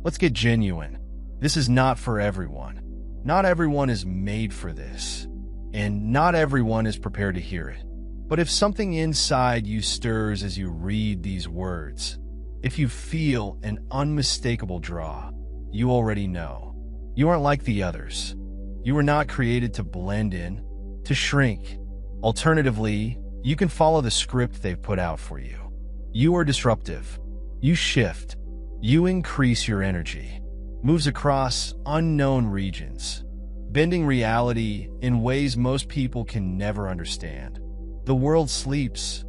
Let's get genuine. This is not for everyone. Not everyone is made for this, and not everyone is prepared to hear it. But if something inside you stirs as you read these words, if you feel an unmistakable draw, you already know. You aren't like the others. You were not created to blend in, to shrink. Alternatively, you can follow the script they've put out for you. You are disruptive. You shift. You increase your energy. Moves across unknown regions, bending reality in ways most people can never understand. The world sleeps,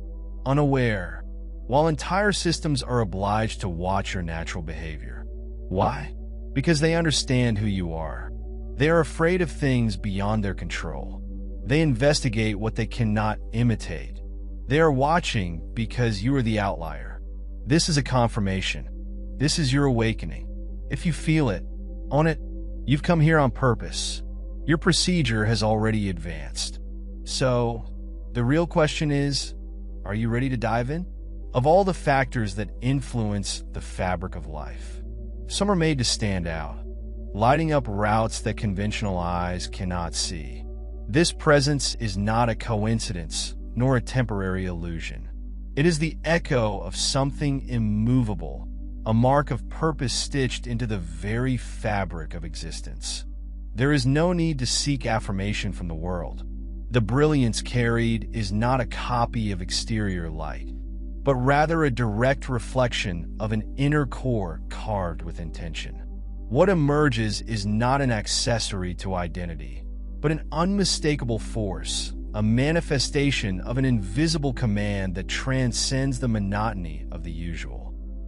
unaware, while entire systems are obliged to watch your natural behavior. Why? Because they understand who you are. They are afraid of things beyond their control. They investigate what they cannot imitate. They are watching because you are the outlier. This is a confirmation. This is your awakening. If you feel it, own it. You've come here on purpose. Your procedure has already advanced. So, the real question is, are you ready to dive in? Of all the factors that influence the fabric of life, some are made to stand out, lighting up routes that conventional eyes cannot see. This presence is not a coincidence, nor a temporary illusion. It is the echo of something immovable, a mark of purpose stitched into the very fabric of existence. There is no need to seek affirmation from the world. The brilliance carried is not a copy of exterior light, but rather a direct reflection of an inner core carved with intention. What emerges is not an accessory to identity, but an unmistakable force, a manifestation of an invisible command that transcends the monotony of the usual.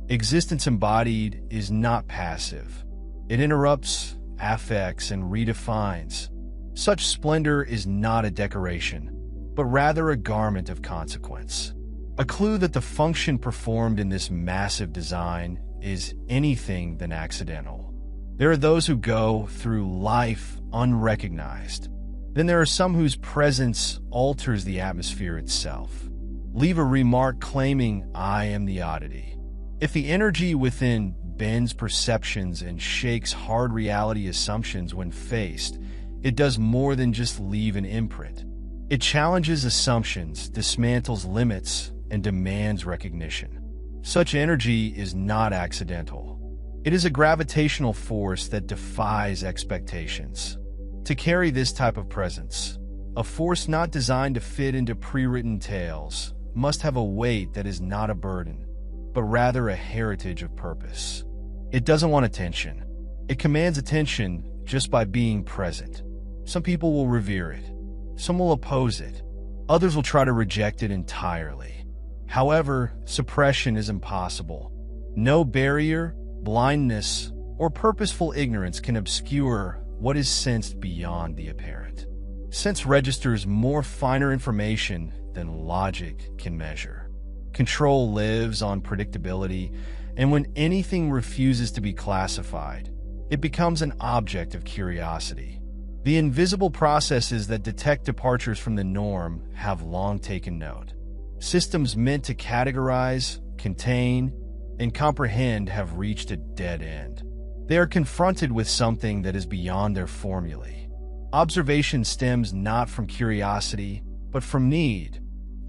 Existence embodied is not passive. It interrupts, affects, and redefines. Such splendor is not a decoration, but rather a garment of consequence. A clue that the function performed in this massive design is anything than accidental. There are those who go through life unrecognized. Then there are some whose presence alters the atmosphere itself. Leave a remark claiming, "I am the oddity." If the energy within bends perceptions and shakes hard reality assumptions when faced, it does more than just leave an imprint. It challenges assumptions, dismantles limits, and demands recognition. Such energy is not accidental. It is a gravitational force that defies expectations. To carry this type of presence, a force not designed to fit into pre-written tales, must have a weight that is not a burden, but rather a heritage of purpose. It doesn't want attention. It commands attention just by being present. Some people will revere it. Some will oppose it. Others will try to reject it entirely. However, suppression is impossible. No barrier, blindness, or purposeful ignorance can obscure what is sensed beyond the apparent. Sense registers more finer information than logic can measure. Control lives on predictability, and when anything refuses to be classified, it becomes an object of curiosity. The invisible processes that detect departures from the norm have long taken note. Systems meant to categorize, contain, and comprehend have reached a dead end. They are confronted with something that is beyond their formulae. Observation stems not from curiosity, but from need,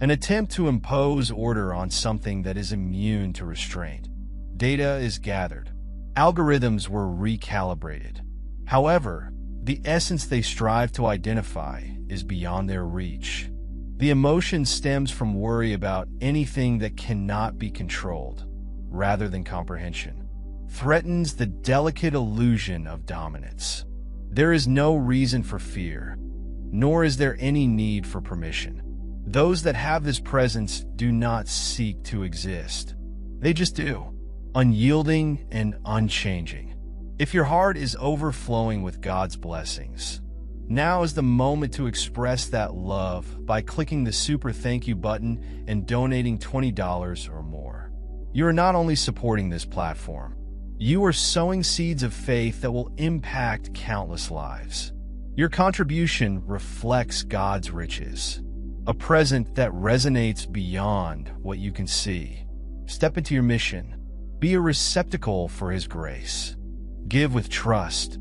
an attempt to impose order on something that is immune to restraint. Data is gathered. Algorithms were recalibrated. However, the essence they strive to identify is beyond their reach. The emotion stems from worry about anything that cannot be controlled, rather than comprehension. Threatens the delicate illusion of dominance. There is no reason for fear, nor is there any need for permission. Those that have this presence do not seek to exist. They just do, unyielding and unchanging. If your heart is overflowing with God's blessings, now is the moment to express that love by clicking the super thank you button and donating $20 or more. You are not only supporting this platform, you are sowing seeds of faith that will impact countless lives. Your contribution reflects God's riches, a present that resonates beyond what you can see. Step into your mission. Be a receptacle for His grace. give with trust,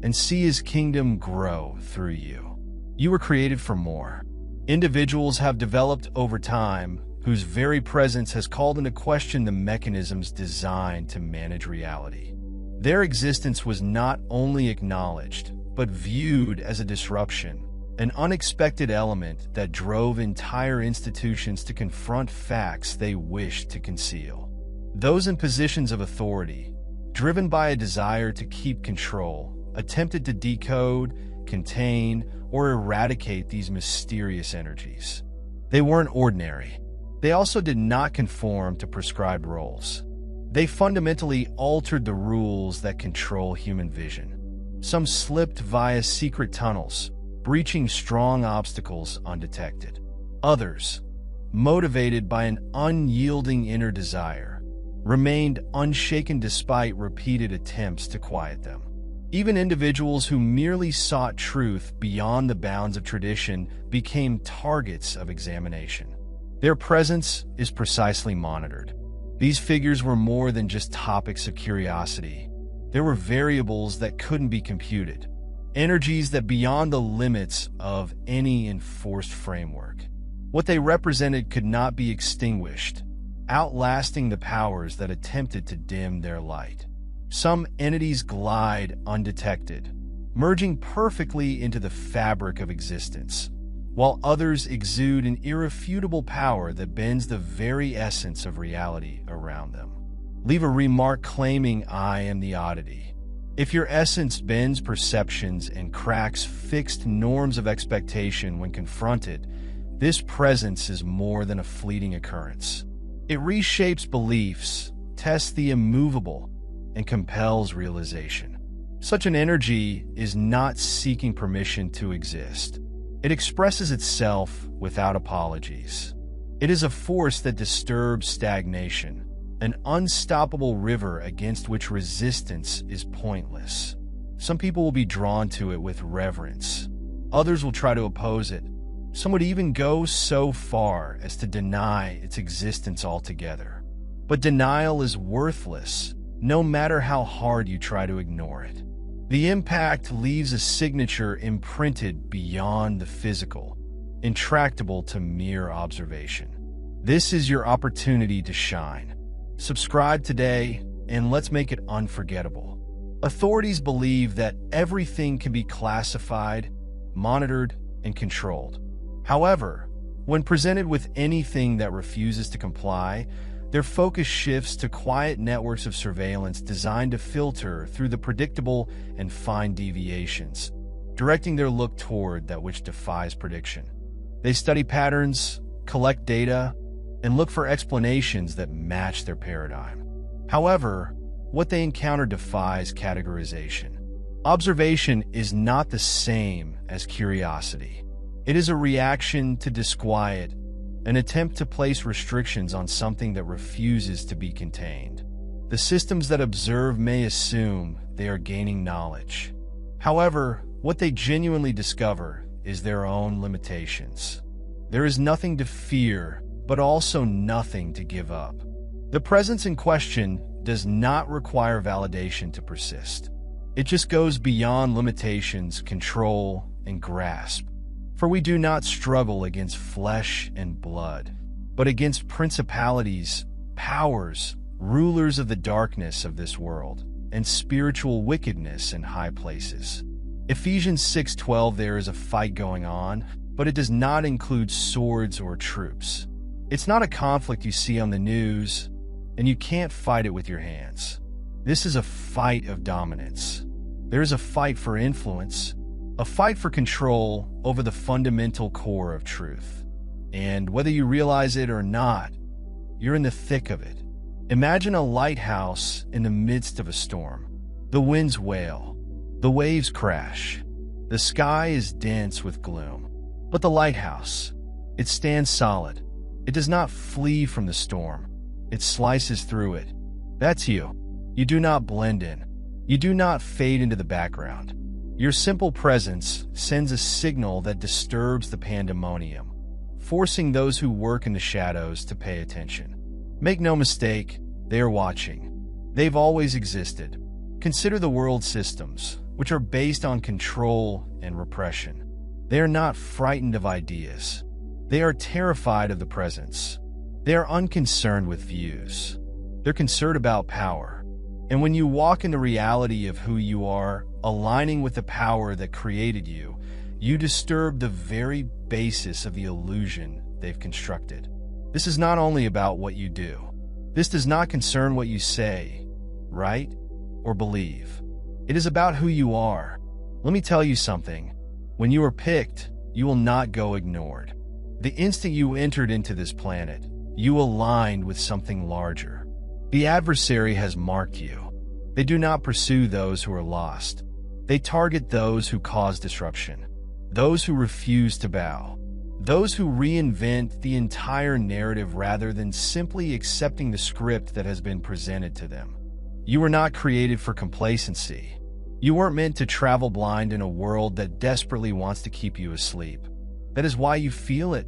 and see his kingdom grow through you. You were created for more. Individuals have developed over time whose very presence has called into question the mechanisms designed to manage reality. Their existence was not only acknowledged, but viewed as a disruption, an unexpected element that drove entire institutions to confront facts they wished to conceal. Those in positions of authority, driven by a desire to keep control, attempted to decode, contain, or eradicate these mysterious energies. They weren't ordinary. They also did not conform to prescribed roles. They fundamentally altered the rules that control human vision. Some slipped via secret tunnels, breaching strong obstacles undetected. Others, motivated by an unyielding inner desire, remained unshaken despite repeated attempts to quiet them. Even individuals who merely sought truth beyond the bounds of tradition became targets of examination. Their presence is precisely monitored. These figures were more than just topics of curiosity. There were variables that couldn't be computed, energies that beyond the limits of any enforced framework. What they represented could not be extinguished, outlasting the powers that attempted to dim their light. Some entities glide undetected, merging perfectly into the fabric of existence, while others exude an irrefutable power that bends the very essence of reality around them. Leave a remark claiming I am the oddity. If your essence bends perceptions and cracks fixed norms of expectation when confronted, this presence is more than a fleeting occurrence. It reshapes beliefs, tests the immovable, and compels realization. Such an energy is not seeking permission to exist. It expresses itself without apologies. It is a force that disturbs stagnation, an unstoppable river against which resistance is pointless. Some people will be drawn to it with reverence. Others will try to oppose it. Some would even go so far as to deny its existence altogether. But denial is worthless, no matter how hard you try to ignore it. The impact leaves a signature imprinted beyond the physical, intractable to mere observation. This is your opportunity to shine. Subscribe today, and let's make it unforgettable. Authorities believe that everything can be classified, monitored, and controlled. However, when presented with anything that refuses to comply, their focus shifts to quiet networks of surveillance designed to filter through the predictable and fine deviations, directing their look toward that which defies prediction. They study patterns, collect data, and look for explanations that match their paradigm. However, what they encounter defies categorization. Observation is not the same as curiosity. It is a reaction to disquiet, an attempt to place restrictions on something that refuses to be contained. The systems that observe may assume they are gaining knowledge. However, what they genuinely discover is their own limitations. There is nothing to fear, but also nothing to give up. The presence in question does not require validation to persist. It just goes beyond limitations, control, and grasp. For we do not struggle against flesh and blood, but against principalities, powers, rulers of the darkness of this world, and spiritual wickedness in high places. Ephesians 6:12, there is a fight going on, but it does not include swords or troops. It's not a conflict you see on the news, and you can't fight it with your hands. This is a fight of dominance. There is a fight for influence, a fight for control over the fundamental core of truth. And whether you realize it or not, you're in the thick of it. Imagine a lighthouse in the midst of a storm. The winds wail, the waves crash, the sky is dense with gloom. But the lighthouse, it stands solid. It does not flee from the storm. It slices through it. That's you. You do not blend in. You do not fade into the background. Your simple presence sends a signal that disturbs the pandemonium, forcing those who work in the shadows to pay attention. Make no mistake, they are watching. They've always existed. Consider the world systems, which are based on control and repression. They are not frightened of ideas. They are terrified of the presence. They are unconcerned with views. They're concerned about power. And when you walk in the reality of who you are, aligning with the power that created you, you disturb the very basis of the illusion they've constructed. This is not only about what you do. This does not concern what you say, write, or believe. It is about who you are. Let me tell you something. When you are picked, you will not go ignored. The instant you entered into this planet, you aligned with something larger. The adversary has marked you. They do not pursue those who are lost. They target those who cause disruption, those who refuse to bow, those who reinvent the entire narrative rather than simply accepting the script that has been presented to them. You were not created for complacency. You weren't meant to travel blind in a world that desperately wants to keep you asleep. That is why you feel it.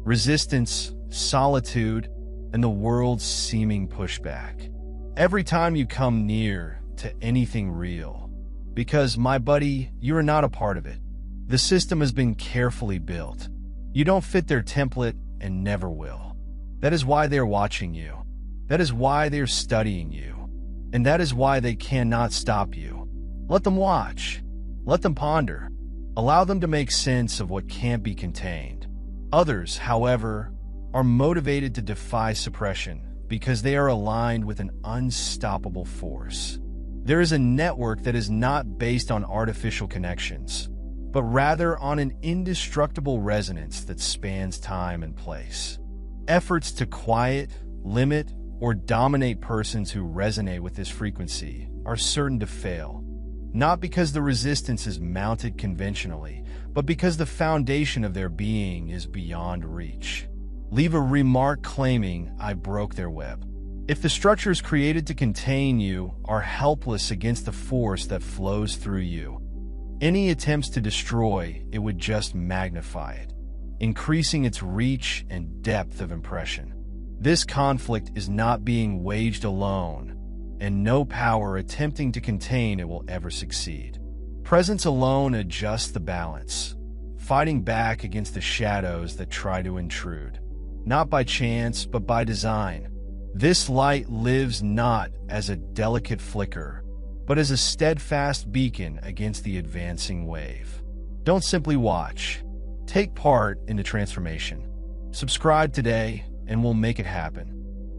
Resistance, solitude, and the world's seeming pushback. Every time you come near to anything real. Because, my buddy, you are not a part of it. The system has been carefully built. You don't fit their template and never will. That is why they're watching you. That is why they're studying you. And that is why they cannot stop you. Let them watch. Let them ponder. Allow them to make sense of what can't be contained. Others, however, are motivated to defy suppression because they are aligned with an unstoppable force. There is a network that is not based on artificial connections, but rather on an indestructible resonance that spans time and place. Efforts to quiet, limit, or dominate persons who resonate with this frequency are certain to fail, not because the resistance is mounted conventionally, but because the foundation of their being is beyond reach. Leave a remark claiming, "I broke their web." If the structures created to contain you are helpless against the force that flows through you, any attempts to destroy it would just magnify it, increasing its reach and depth of impression. This conflict is not being waged alone, and no power attempting to contain it will ever succeed. Presence alone adjusts the balance, fighting back against the shadows that try to intrude, not by chance but by design. This light lives not as a delicate flicker, but as a steadfast beacon against the advancing wave. Don't simply watch. Take part in the transformation. Subscribe today, and we'll make it happen.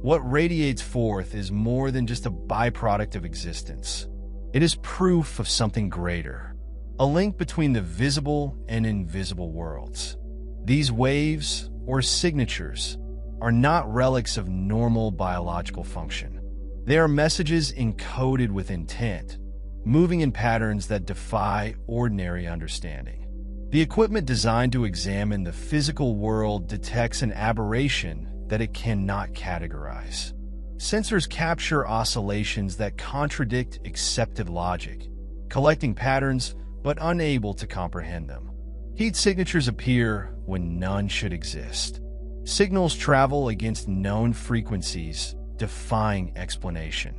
What radiates forth is more than just a byproduct of existence. It is proof of something greater, a link between the visible and invisible worlds. These waves, or signatures, are not relics of normal biological function. They are messages encoded with intent, moving in patterns that defy ordinary understanding. The equipment designed to examine the physical world detects an aberration that it cannot categorize. Sensors capture oscillations that contradict accepted logic, collecting patterns but unable to comprehend them. Heat signatures appear when none should exist. Signals travel against known frequencies, defying explanation.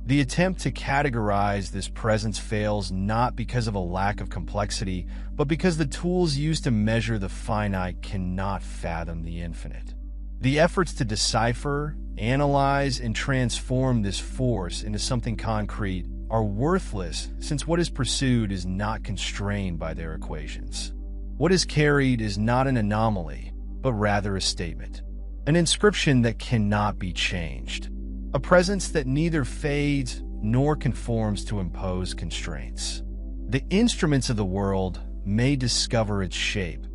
The attempt to categorize this presence fails not because of a lack of complexity, but because the tools used to measure the finite cannot fathom the infinite. The efforts to decipher, analyze, and transform this force into something concrete are worthless since what is pursued is not constrained by their equations. What is carried is not an anomaly, but rather a statement, an inscription that cannot be changed, a presence that neither fades nor conforms to imposed constraints. The instruments of the world may discover its shape,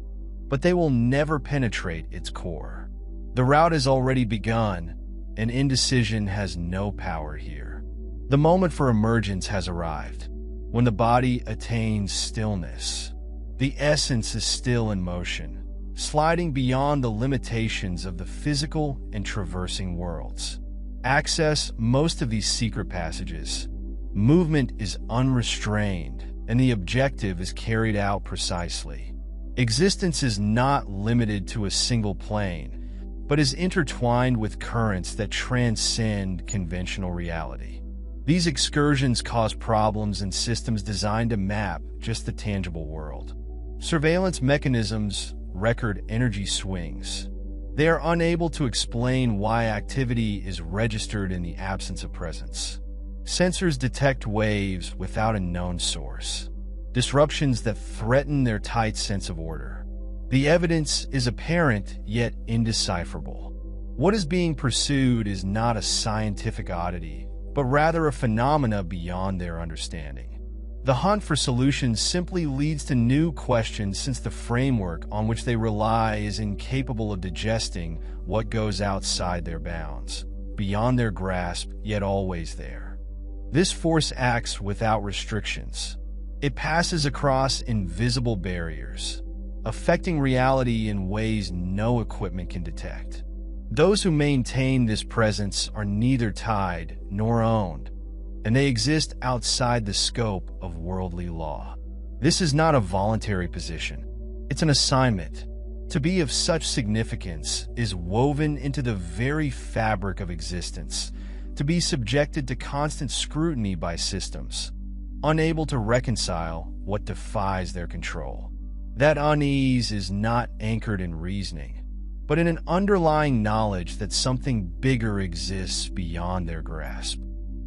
but they will never penetrate its core. The route has already begun, and indecision has no power here. The moment for emergence has arrived, when the body attains stillness. The essence is still in motion, sliding beyond the limitations of the physical and traversing worlds. Access most of these secret passages. Movement is unrestrained, and the objective is carried out precisely. Existence is not limited to a single plane, but is intertwined with currents that transcend conventional reality. These excursions cause problems in systems designed to map just the tangible world. Surveillance mechanisms record energy swings. They are unable to explain why activity is registered in the absence of presence. Sensors detect waves without a known source, disruptions that threaten their tight sense of order. The evidence is apparent yet indecipherable. What is being pursued is not a scientific oddity, but rather a phenomena beyond their understanding. The hunt for solutions simply leads to new questions since the framework on which they rely is incapable of digesting what goes outside their bounds, beyond their grasp, yet always there. This force acts without restrictions. It passes across invisible barriers, affecting reality in ways no equipment can detect. Those who maintain this presence are neither tied nor owned, and they exist outside the scope of worldly law. This is not a voluntary position. It's an assignment. To be of such significance is woven into the very fabric of existence, to be subjected to constant scrutiny by systems, unable to reconcile what defies their control. That unease is not anchored in reasoning, but in an underlying knowledge that something bigger exists beyond their grasp.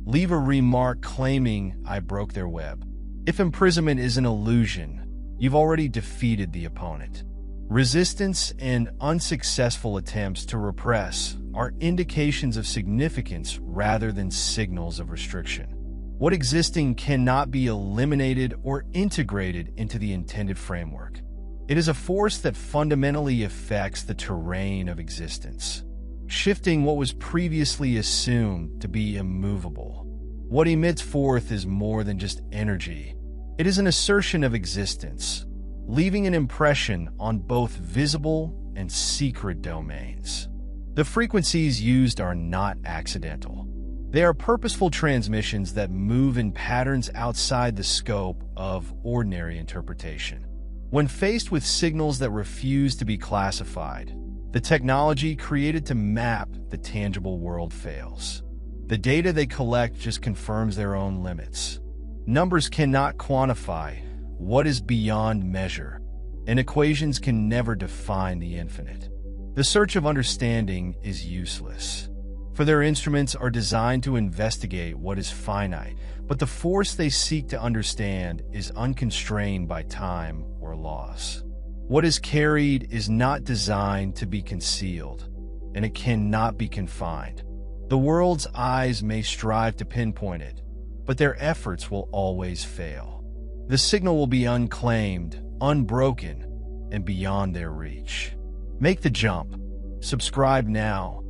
Leave a remark claiming I broke their web. If imprisonment is an illusion, you've already defeated the opponent. Resistance and unsuccessful attempts to repress are indications of significance rather than signals of restriction. What existing cannot be eliminated or integrated into the intended framework. It is a force that fundamentally affects the terrain of existence, shifting what was previously assumed to be immovable. What emits forth is more than just energy. It is an assertion of existence, leaving an impression on both visible and secret domains. The frequencies used are not accidental. They are purposeful transmissions that move in patterns outside the scope of ordinary interpretation. When faced with signals that refuse to be classified, the technology created to map the tangible world fails. The data they collect just confirms their own limits. Numbers cannot quantify what is beyond measure, and equations can never define the infinite. The search of understanding is useless, for their instruments are designed to investigate what is finite, but the force they seek to understand is unconstrained by time or loss. What is carried is not designed to be concealed, and it cannot be confined. The world's eyes may strive to pinpoint it, but their efforts will always fail. The signal will be unclaimed, unbroken, and beyond their reach. Make the jump. Subscribe now,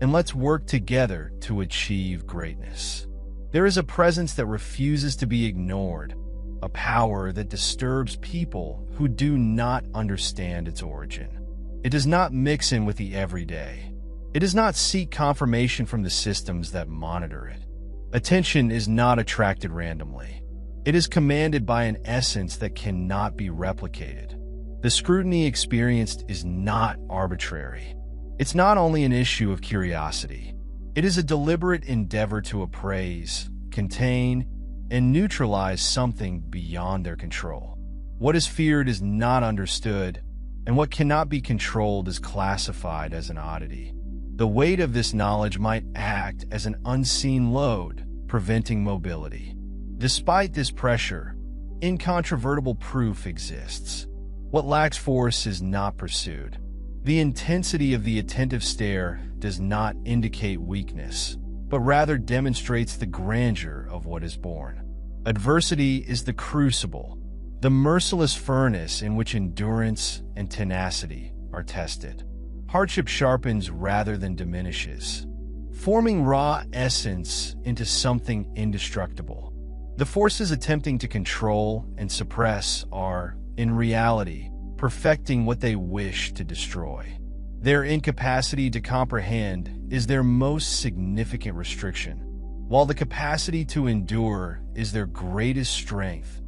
and let's work together to achieve greatness. There is a presence that refuses to be ignored, a power that disturbs people who do not understand its origin. It does not mix in with the everyday. It does not seek confirmation from the systems that monitor it. Attention is not attracted randomly. It is commanded by an essence that cannot be replicated. The scrutiny experienced is not arbitrary. It's not only an issue of curiosity. It is a deliberate endeavor to appraise, contain, and neutralize something beyond their control. What is feared is not understood, and what cannot be controlled is classified as an oddity. The weight of this knowledge might act as an unseen load, preventing mobility. Despite this pressure, incontrovertible proof exists. What lacks force is not pursued. The intensity of the attentive stare does not indicate weakness, but rather demonstrates the grandeur of what is born. Adversity is the crucible, the merciless furnace in which endurance and tenacity are tested. Hardship sharpens rather than diminishes, forming raw essence into something indestructible. The forces attempting to control and suppress are, in reality, perfecting what they wish to destroy. Their incapacity to comprehend is their most significant restriction, while the capacity to endure is their greatest strength.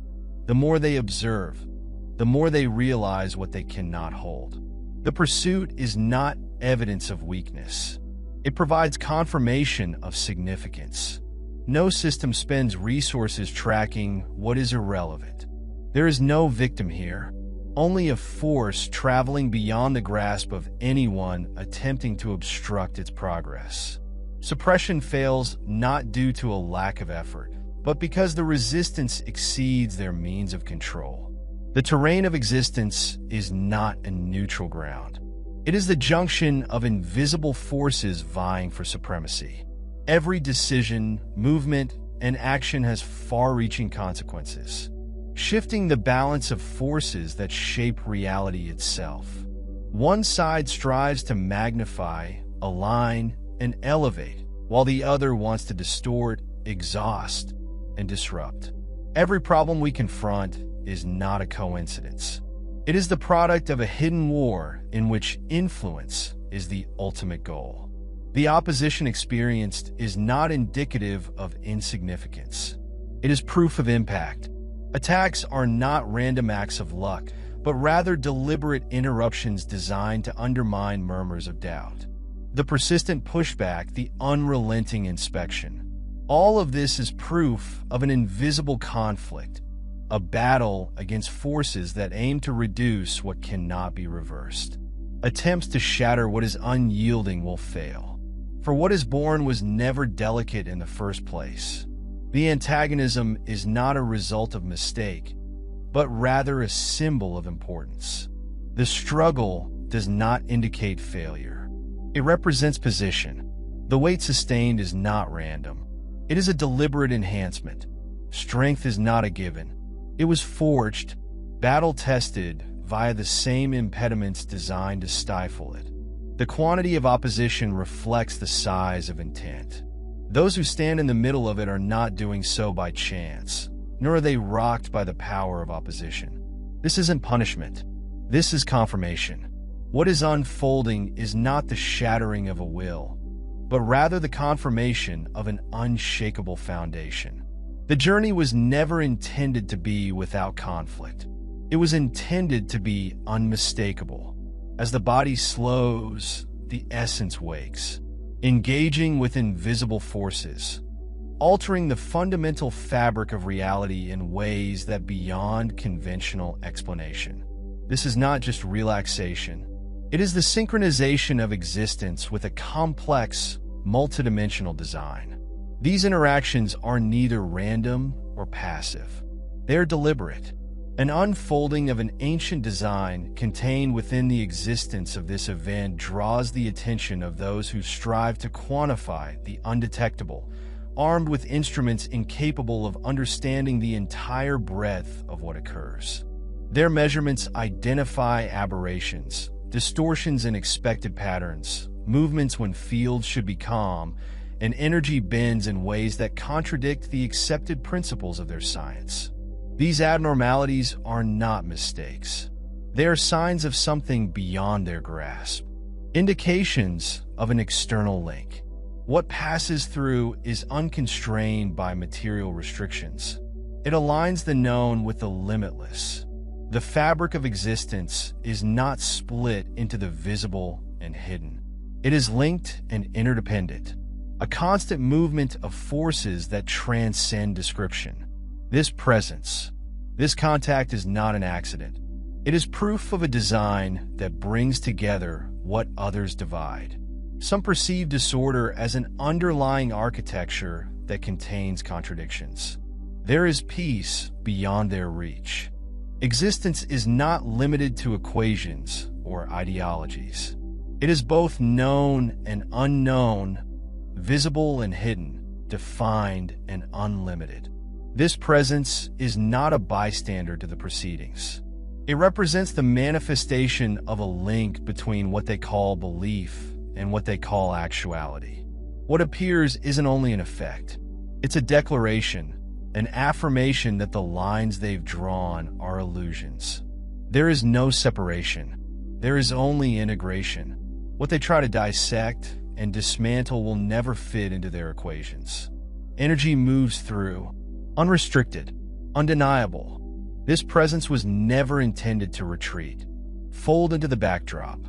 The more they observe, the more they realize what they cannot hold. The pursuit is not evidence of weakness. It provides confirmation of significance. No system spends resources tracking what is irrelevant. There is no victim here, only a force traveling beyond the grasp of anyone attempting to obstruct its progress. Suppression fails not due to a lack of effort, but because the resistance exceeds their means of control. The terrain of existence is not a neutral ground. It is the junction of invisible forces vying for supremacy. Every decision, movement, and action has far-reaching consequences, shifting the balance of forces that shape reality itself. One side strives to magnify, align, and elevate, while the other wants to distort, exhaust, and disrupt. Every problem we confront is not a coincidence. It is the product of a hidden war in which influence is the ultimate goal. The opposition experienced is not indicative of insignificance. It is proof of impact. Attacks are not random acts of luck, but rather deliberate interruptions designed to undermine murmurs of doubt. The persistent pushback, the unrelenting inspection. All of this is proof of an invisible conflict, a battle against forces that aim to reduce what cannot be reversed. Attempts to shatter what is unyielding will fail, for what is born was never delicate in the first place. The antagonism is not a result of mistake, but rather a symbol of importance. The struggle does not indicate failure. It represents position. The weight sustained is not random. It is a deliberate enhancement. Strength is not a given. It was forged, battle-tested via the same impediments designed to stifle it. The quantity of opposition reflects the size of intent. Those who stand in the middle of it are not doing so by chance, nor are they rocked by the power of opposition. This isn't punishment. This is confirmation. What is unfolding is not the shattering of a will, but rather the confirmation of an unshakable foundation. The journey was never intended to be without conflict. It was intended to be unmistakable. As the body slows, the essence wakes, engaging with invisible forces, altering the fundamental fabric of reality in ways that beyond conventional explanation. This is not just relaxation. It is the synchronization of existence with a complex, multidimensional design. These interactions are neither random or passive. They are deliberate, an unfolding of an ancient design contained within the existence of this event draws the attention of those who strive to quantify the undetectable, armed with instruments incapable of understanding the entire breadth of what occurs. Their measurements identify aberrations, distortions in expected patterns, movements when fields should be calm, and energy bends in ways that contradict the accepted principles of their science. These abnormalities are not mistakes. They are signs of something beyond their grasp, indications of an external link. What passes through is unconstrained by material restrictions. It aligns the known with the limitless. The fabric of existence is not split into the visible and hidden. It is linked and interdependent, a constant movement of forces that transcend description. This presence, this contact is not an accident. It is proof of a design that brings together what others divide. Some perceive disorder as an underlying architecture that contains contradictions. There is peace beyond their reach. Existence is not limited to equations or ideologies. It is both known and unknown, visible and hidden, defined and unlimited. This presence is not a bystander to the proceedings. It represents the manifestation of a link between what they call belief and what they call actuality. What appears isn't only an effect. It's a declaration, an affirmation that the lines they've drawn are illusions. There is no separation. There is only integration. What they try to dissect and dismantle will never fit into their equations. Energy moves through, unrestricted, undeniable. This presence was never intended to retreat, fold into the backdrop,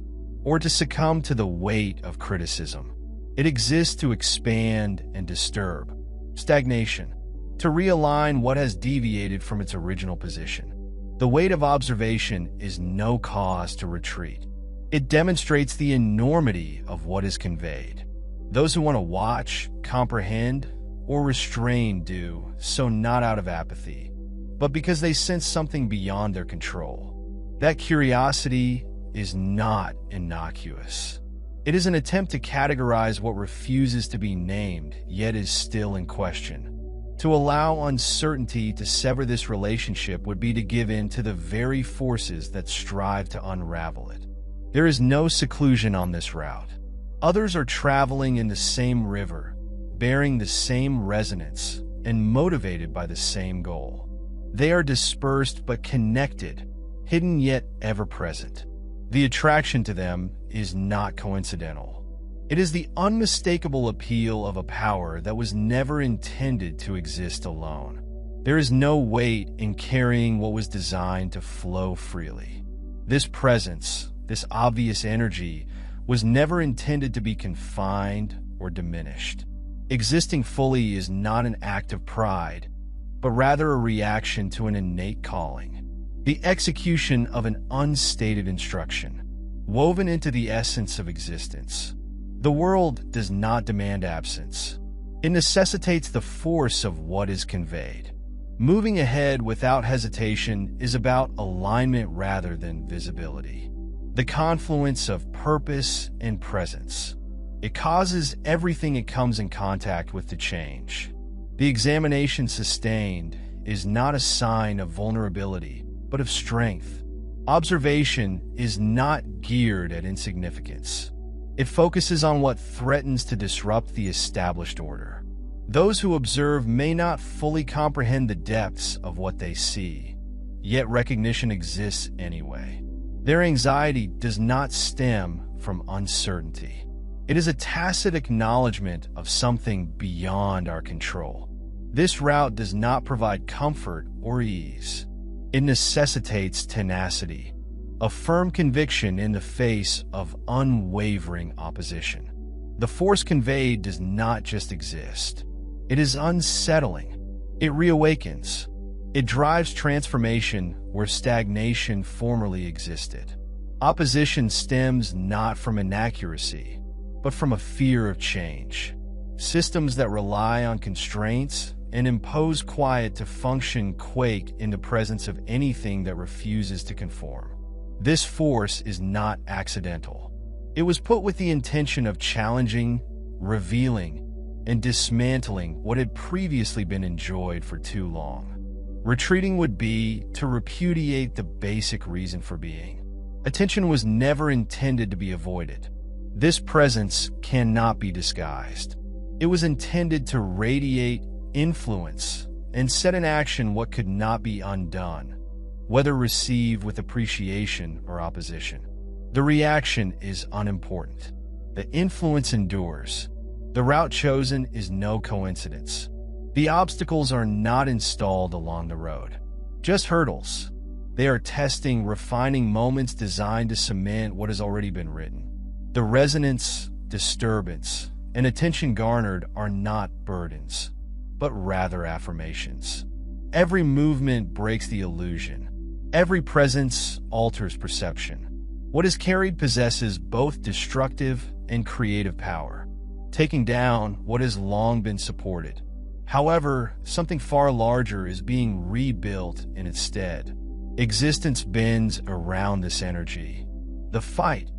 or to succumb to the weight of criticism. It exists to expand and disturb, stagnation, to realign what has deviated from its original position. The weight of observation is no cause to retreat. It demonstrates the enormity of what is conveyed. Those who want to watch, comprehend, or restrain do so not out of apathy, but because they sense something beyond their control. That curiosity is not innocuous. It is an attempt to categorize what refuses to be named, yet is still in question. To allow uncertainty to sever this relationship would be to give in to the very forces that strive to unravel it. There is no seclusion on this route. Others are traveling in the same river, bearing the same resonance, and motivated by the same goal. They are dispersed but connected, hidden yet ever present. The attraction to them is not coincidental. It is the unmistakable appeal of a power that was never intended to exist alone. There is no weight in carrying what was designed to flow freely. This presence, this obvious energy, was never intended to be confined or diminished. Existing fully is not an act of pride, but rather a reaction to an innate calling, the execution of an unstated instruction, woven into the essence of existence. The world does not demand absence. It necessitates the force of what is conveyed. Moving ahead without hesitation is about alignment rather than visibility. The confluence of purpose and presence. It causes everything it comes in contact with to change. The examination sustained is not a sign of vulnerability, but of strength. Observation is not geared at insignificance. It focuses on what threatens to disrupt the established order. Those who observe may not fully comprehend the depths of what they see, yet recognition exists anyway. Their anxiety does not stem from uncertainty. It is a tacit acknowledgement of something beyond our control. This route does not provide comfort or ease. It necessitates tenacity, a firm conviction in the face of unwavering opposition. The force conveyed does not just exist. It is unsettling. It reawakens. It drives transformation where stagnation formerly existed. Opposition stems not from inaccuracy, but from a fear of change. Systems that rely on constraints and impose quiet to function quake in the presence of anything that refuses to conform. This force is not accidental. It was put with the intention of challenging, revealing, and dismantling what had previously been enjoyed for too long. Retreating would be to repudiate the basic reason for being. Attention was never intended to be avoided. This presence cannot be disguised. It was intended to radiate, influence, and set in action what could not be undone, whether received with appreciation or opposition. The reaction is unimportant. The influence endures. The route chosen is no coincidence. The obstacles are not installed along the road, just hurdles. They are testing, refining moments designed to cement what has already been written. The resonance, disturbance, and attention garnered are not burdens, but rather affirmations. Every movement breaks the illusion. Every presence alters perception. What is carried possesses both destructive and creative power, taking down what has long been supported. However, something far larger is being rebuilt in its stead. Existence bends around this energy. The fight,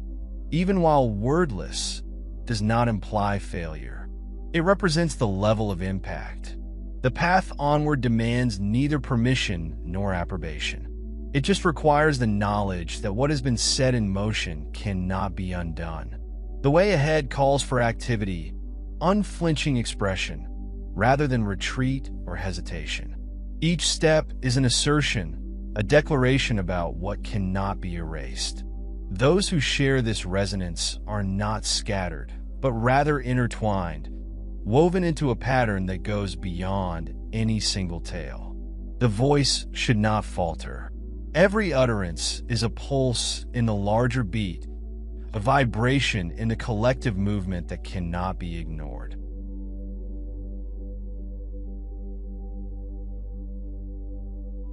even while wordless, does not imply failure. It represents the level of impact. The path onward demands neither permission nor approbation. It just requires the knowledge that what has been set in motion cannot be undone. The way ahead calls for activity, unflinching expression, rather than retreat or hesitation. Each step is an assertion, a declaration about what cannot be erased. Those who share this resonance are not scattered, but rather intertwined, woven into a pattern that goes beyond any single tale. The voice should not falter. Every utterance is a pulse in the larger beat, a vibration in the collective movement that cannot be ignored.